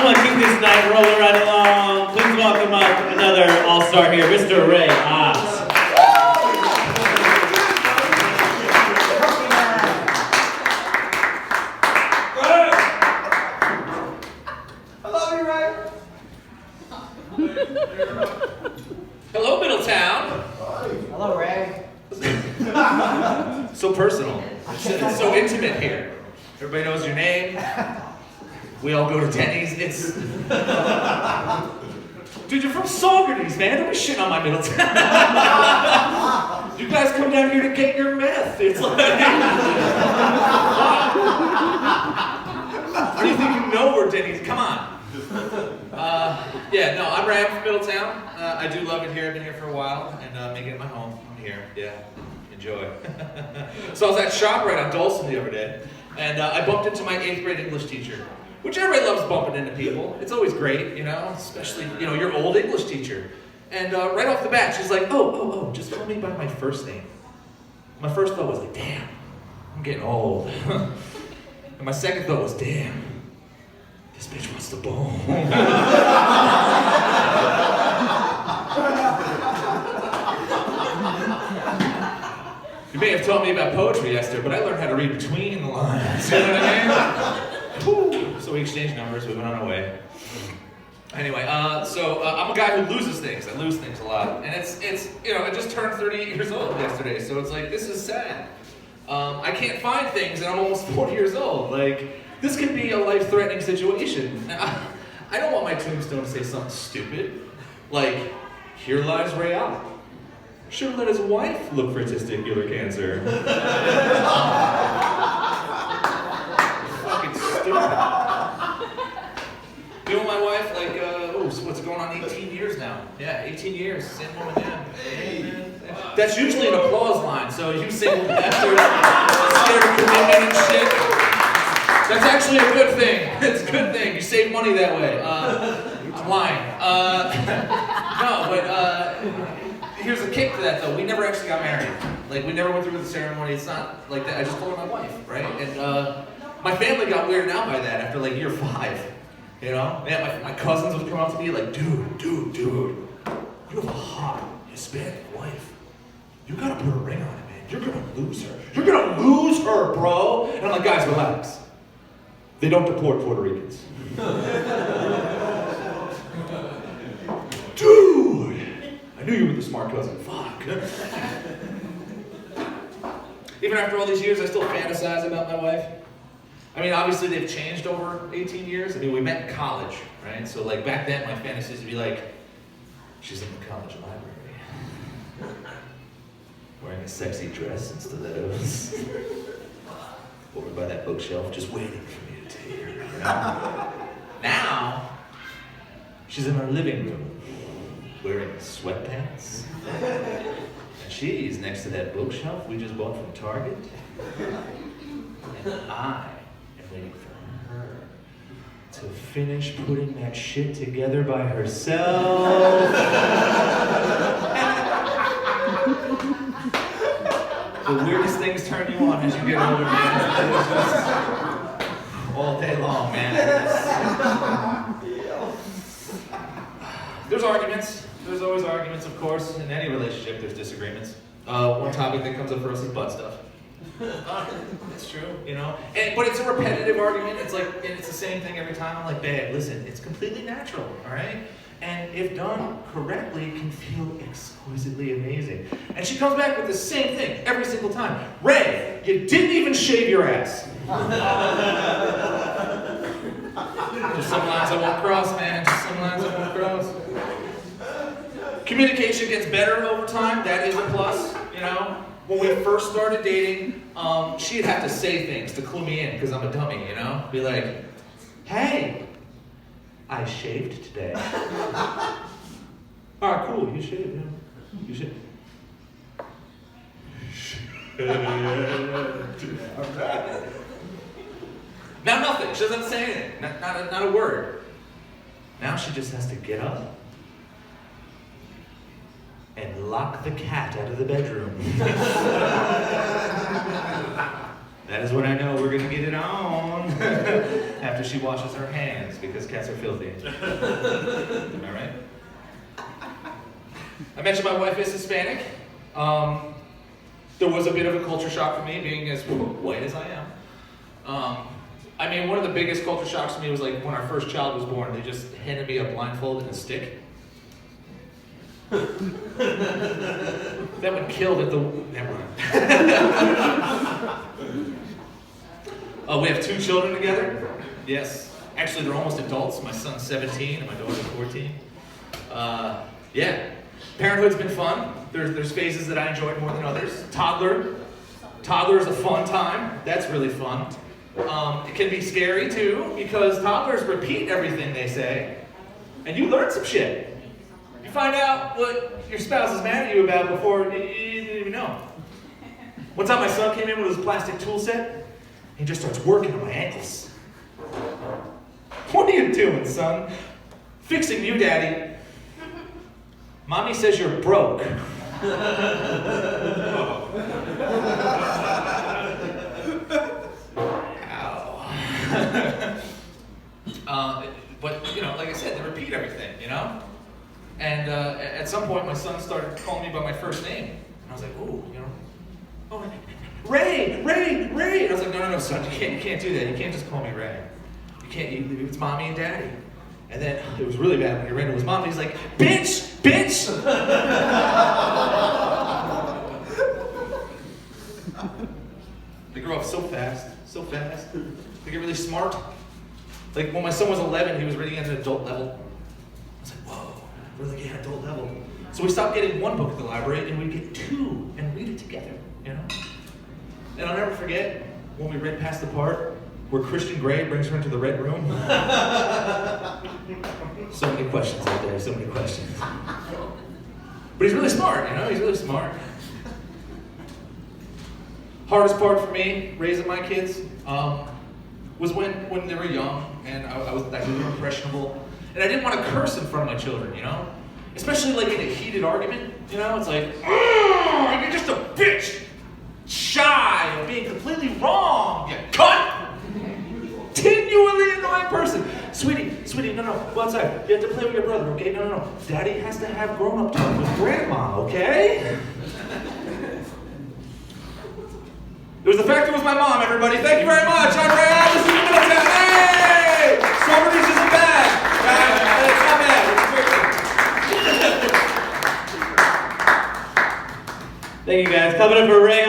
I'm gonna keep this night rolling right along. Please welcome up another all-star here, Mr. Ray Ott. Hello, Middletown. Hello, Ray. So personal. It's so intimate here. Everybody knows your name. We all go to Denny's. It's... Dude, you're from Saugerties, man. Don't be shitting on my Middletown. You guys come down here to get your meth. It's like... How do you think you know where Denny's? Come on. Yeah, no, I'm Ray from Middletown. I do love it here. I've been here for a while, and making it my home. I'm here. Yeah, enjoy. So I was at ShopRite on Dawson the other day, and I bumped into my 8th grade English teacher, which everybody loves bumping into people. It's always great, you know, especially, you know, your old English teacher. And right off the bat, she's like, oh, just call me by my first name. My first thought was like, damn, I'm getting old. And my second thought was, damn, this bitch wants to bone. You may have told me about poetry yesterday, but I learned how to read between the lines. You know what I mean? So we exchanged numbers, we went on our way. Anyway, so I'm a guy who loses things. I lose things a lot. And it's you know, I just turned 38 years old yesterday, so it's like, this is sad. I can't find things and I'm almost 40 years old. Like, this could be a life-threatening situation. I don't want my tombstone to say something stupid, like, here lies Ray Ott. Should have let his wife look for testicular cancer. Fucking stupid. You know my wife, like, so what's going on, 18 years now? Yeah, 18 years, same woman, yeah. That's usually an applause line, so you single bastard, scared of commitment and shit. That's actually a good thing. It's a good thing. You save money that way. I'm lying. No, but here's a kick to that, though. We never actually got married. Like, we never went through the ceremony. It's not like that. I just told her my wife, right? And my family got weirded out by that after, like, year 5. You know? Man, my cousins would come up to me like, dude, you have a hot Hispanic wife. You gotta put a ring on it, man. You're gonna lose her. You're gonna lose her, bro. And I'm like, guys, relax. They don't deport Puerto Ricans. Dude! I knew you were the smart cousin. Fuck. Even after all these years, I still fantasize about my wife. I mean, obviously they've changed over 18 years. I mean, we met in college, right? So like back then, my fantasies would be like, she's in the college library, wearing a sexy dress and stilettos, over by that bookshelf, just waiting for me to take her. You know? Now, she's in our living room, wearing sweatpants, and she's next to that bookshelf we just bought from Target, and I am waiting for her to finish putting that shit together by herself. The weirdest things turn you on as you get older, man. All day long, man. There's arguments. There's always arguments, of course. In any relationship, there's disagreements. One topic that comes up for us is butt stuff. It's true, you know? But it's a repetitive argument. It's like, and it's the same thing every time. I'm like, babe, listen, it's completely natural, all right? And if done correctly, it can feel exquisitely amazing. And she comes back with the same thing every single time. Ray, you didn't even shave your ass. Just some lines I won't cross, man. Just some lines I won't cross. Communication gets better over time. That is a plus, you know? When we first started dating, she'd have to say things to clue me in, because I'm a dummy, you know? Be like, hey, I shaved today. All right, cool, you shaved, yeah. You shaved. Now nothing, she doesn't say anything, not a word. Now she just has to get up and lock the cat out of the bedroom. That is when I know we're gonna get it on. after she washes her hands because cats are filthy. Am I right? I mentioned my wife is Hispanic. There was a bit of a culture shock for me, being as white as I am. I mean, one of the biggest culture shocks for me was like when our first child was born. They just handed me a blindfold and a stick. That would kill at the. Never mind. We have 2 children together. Yes, actually, they're almost adults. My son's 17 and my daughter's 14. Yeah, parenthood's been fun. There's phases that I enjoyed more than others. Toddler is a fun time. That's really fun. It can be scary too because toddlers repeat everything they say, and you learn some shit. You find out what your spouse is mad at you about before you didn't even know. One time my son came in with his plastic tool set. He just starts working on my ankles. What are you doing, son? Fixing you, Daddy. Mommy says you're broke. But, you know, like I said, they repeat everything, you know? And at some point, my son started calling me by my first name. And I was like, ooh, you know, oh, Ray. And I was like, no, son, you can't do that. You can't just call me Ray. You can't, it's Mommy and Daddy. And then it was really bad when he ran to his mom. He's like, bitch! They grow up so fast. They get really smart. Like when my son was 11, he was reading at an adult level. I was like, whoa, we're like at adult level. So we stopped getting 1 book at the library and we'd get 2 and read it together, you know? And I'll never forget when we read past the part where Christian Grey brings her into the red room. So many questions out there, so many questions. But he's really smart, you know? He's really smart. Hardest part for me, raising my kids, was when they were young and I was impressionable. And I didn't want to curse in front of my children, you know? Especially like in a heated argument, you know? It's like, oh, you're just a bitch! Shy of being completely wrong, you cunt! Continually annoying person. Sweetie, no, go outside. You have to play with your brother, okay? No. Daddy has to have grown-up talk with Grandma, okay? It was the fact it was my mom, everybody. Thank you very much. I'm Ray Alice in Middletown. Hey! Socrates isn't bad. It's not bad. It's Thank you guys. Coming up for Ray,